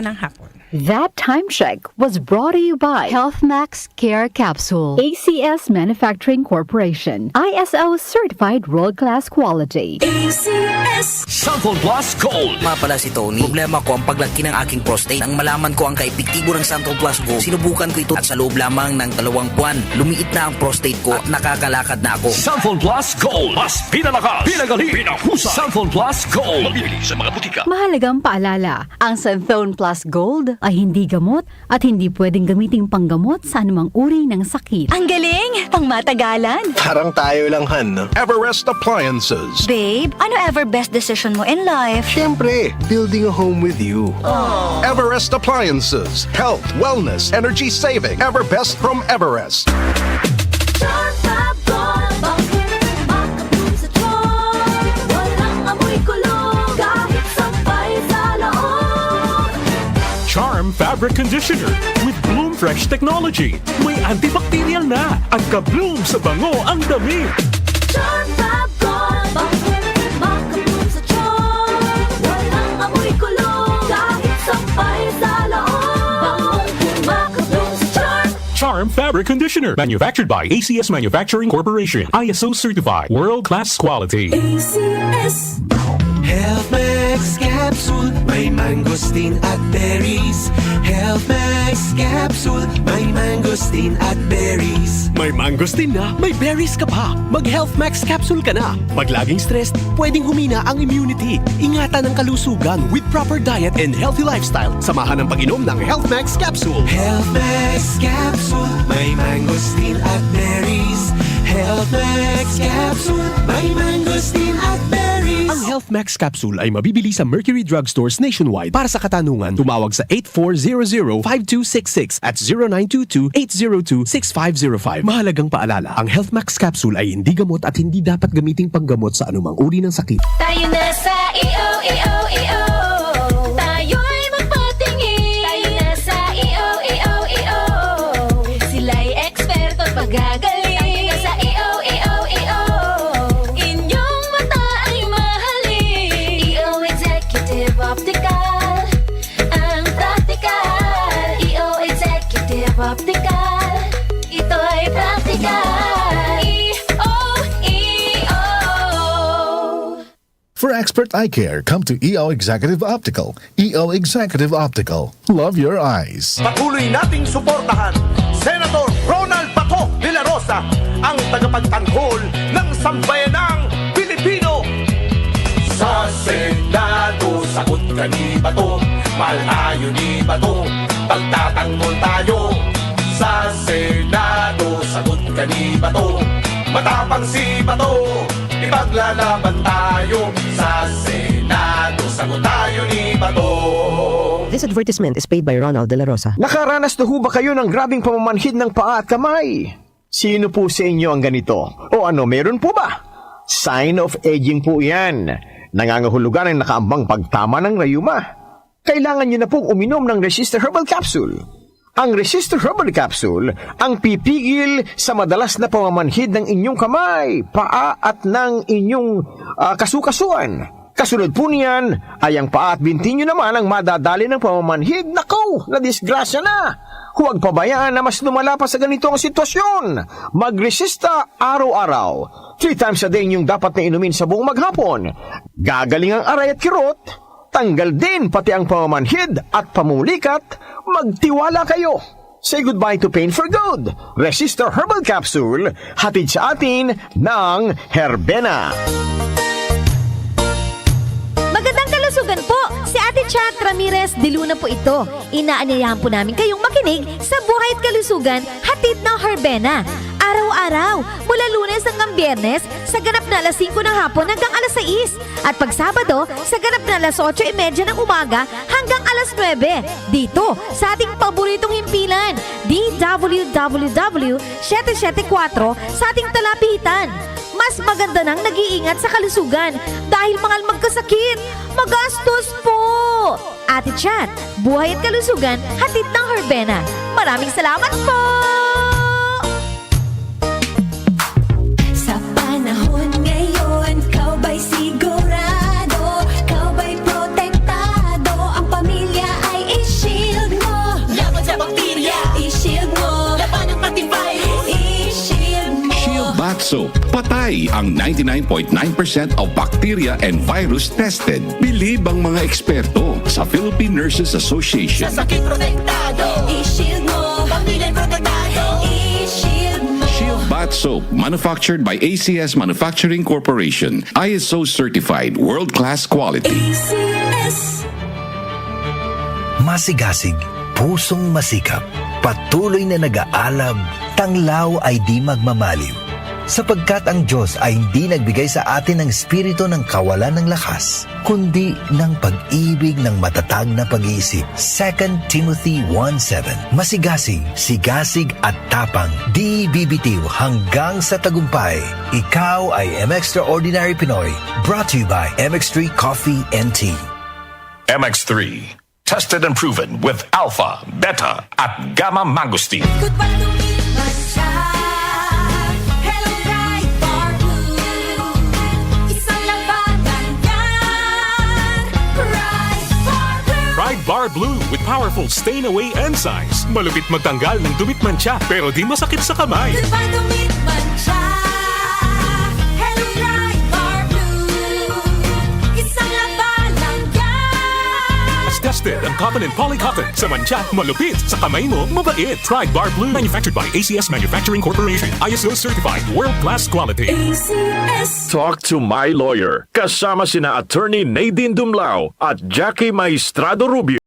ng hapon. That time check was brought to you by HealthMax Care Capsule, ACS Manufacturing Corporation, ISO certified world-class quality. ACS Santhol Plus Gold. Nga pala si Tony, problema ko ang paglaki ng aking prostate. Nang malaman ko ang kaepektibo ng Santhol Plus Gold, sinubukan ko ito at sa loob lamang ng 2 buwan, lumiit na ang prostate ko at nakakalakad na ako. Santhol Plus Gold. Mas pinalakas, pinagaling, pinahusay. Santhol Plus Gold. Mabili sa mga butika. Mahalagang paalala, ang Santhone Plus Gold ay hindi gamot at hindi pwedeng gamiting panggamot sa anumang uri ng sakit. Ang galing! Pangmatagalan! Parang tayo lang, Han, no? Everest Appliances. Babe, ano ever best decision mo in life? Siyempre, building a home with you. Everest Appliances. Health, wellness, energy saving. Ever best from Everest. Charm Fabric Conditioner with Bloom Fresh Technology. May antibacterial na at ka-bloom sa bango ang damit. Charm Fab Gold, bakit makabloom sa charm? Walang amoy kulong, kahit sampay sa loob. Makabloom sa charm. Charm Fabric Conditioner. Manufactured by ACS Manufacturing Corporation. ISO certified. World-class quality. ACS. HealthMax Capsule, may mangosteen at berries. HealthMax Capsule, may mangosteen at berries. May mangosteen na, may berries ka pa. Mag-HealthMax Capsule ka na. Pag laging stressed, pwedeng humina ang immunity. Ingatan ang kalusugan with proper diet and healthy lifestyle. Samahan ang pag-inom ng HealthMax Capsule. HealthMax Capsule, may mangosteen at berries. HealthMax Capsule, may mangosteen at berries. Ang HealthMax Capsule ay mabibili sa Mercury Drugstores nationwide. Para sa katanungan, tumawag sa 8400-5266 at 0922-802-6505. Mahalagang paalala, ang HealthMax Capsule ay hindi gamot at hindi dapat gamiting panggamot sa anumang uri ng sakit. Tayo na sa EO. Tayo'y magpatingin. Tayo na sa EO. Sila'y eksperto at magagaling. Tayo na sa EO. Inyong mata ay mahalin. EO Executive Optical, ang practical. EO Executive Optical, ito'y practical. EO. For expert eye care, come to EO Executive Optical. EO Executive Optical. Love your eyes. Patuloy nating suportahan Senator Ronald Bato de la Rosa, ang tagapagtanggol ng sambayanang Pilipino. Sa Senado, sagot ka ni Bato, mahal tayo ni Bato, pagtatanggol tayo. Sa Senado, sagot ka ni Bato, matapang si Bato, ipaglalaban tayo. Sa Senado, sagot tayo ni Bato. This advertisement is paid by Ronald De La Rosa. Nakaranas na ho ba kayo ng grabing pamamanhid ng paa at kamay? Sino po sa inyo ang ganito? O ano, meron po ba? Sign of aging po yan. Nangangahulugan ang nakaambang pagtama ng rayuma. Kailangan nyo na pong uminom ng Resistor Herbal Capsule. Ang Resistor Herbal Capsule ang pipigil sa madalas na pamamanhid ng inyong kamay, paa at ng inyong kasukasuan. Kasunod po niyan ay ang paa at binti nyo naman ang madadali ng pamamanhid. Nako, na disgrasya na! Huwag pabayaan na mas lumala pa sa ganito ang sitwasyon. Magresista araw-araw. 3 times a day yung dapat na inumin sa buong maghapon. Gagaling ang aray at kirot. Tanggal din pati ang pamamanhid at pamulikat. Magtiwala kayo. Say goodbye to pain for good. Resistor Herbal Capsule, hatid sa atin ng Herbena. Magandang kalusugan po! Si Ate Chat Ramirez de Luna po ito. Inaanyayahan po namin kayong makinig sa Buhay at Kalusugan, hatid ng Herbena. Araw-araw, mula Lunes hanggang Biyernes, sa ganap na alas 5 ng hapon hanggang alas 6. At pag Sabado, sa ganap na alas 8:30 ng umaga hanggang alas 9. Dito, sa ating paboritong himpilan, DWWW 774 sa ating talapitan. Mas maganda nang nag-iingat sa kalusugan dahil mahal magkasakit. Magastos po! Ate Chat, Buhay at Kalusugan, hatid ng Herbena. Maraming salamat po! Sa panahon ngayon, kau ba'y sigurado? Kau ba'y protektado? Ang pamilya ay Soap. Patay ang 99.9% of bacteria and virus tested. Believe ang mga eksperto sa Philippine Nurses Association. sakit protektado, i-shield mo. Pamilya protektado, i-shield mo. Shield Bath Soap, manufactured by ACS Manufacturing Corporation. ISO certified, world-class quality. ACS. Masigasig, pusong masikap, patuloy na nag-aalab, tanglaw ay di magmamaliw. Sapagkat ang Diyos ay hindi nagbigay sa atin ng espiritu ng kawalan ng lakas, kundi ng pag-ibig ng matatag na pag-iisip. 2 Timothy 1:7. Masigasig, sigasig at tapang, di bibitiw hanggang sa tagumpay. Ikaw ay M-Extraordinary Pinoy, brought to you by MX3 Coffee and Tea. MX3, tested and proven with alpha, beta, at gamma mangosteen. Goodbye to me, Masha. Hello, Bright Bar Blue. Isang labanan yan. Bright Bar Blue. Pride Bar Blue with powerful stain-away enzymes. Malupit magtanggal ng dumit mancha pero di masakit sa kamay. Goodbye to me, Masha. Hello, Bright Bar Blue. Isang labanan yan. As tested ang cotton and polycotton. Sa mancha, malupit. Sa kamay mo, mabait. Pride Bar Blue. Manufactured by ACS Manufacturing Corporation. ISO certified. World-class quality. ACS. Talk to my lawyer. Kasama sina Attorney Nadine Dumlao at Jackie Maestrado Rubio.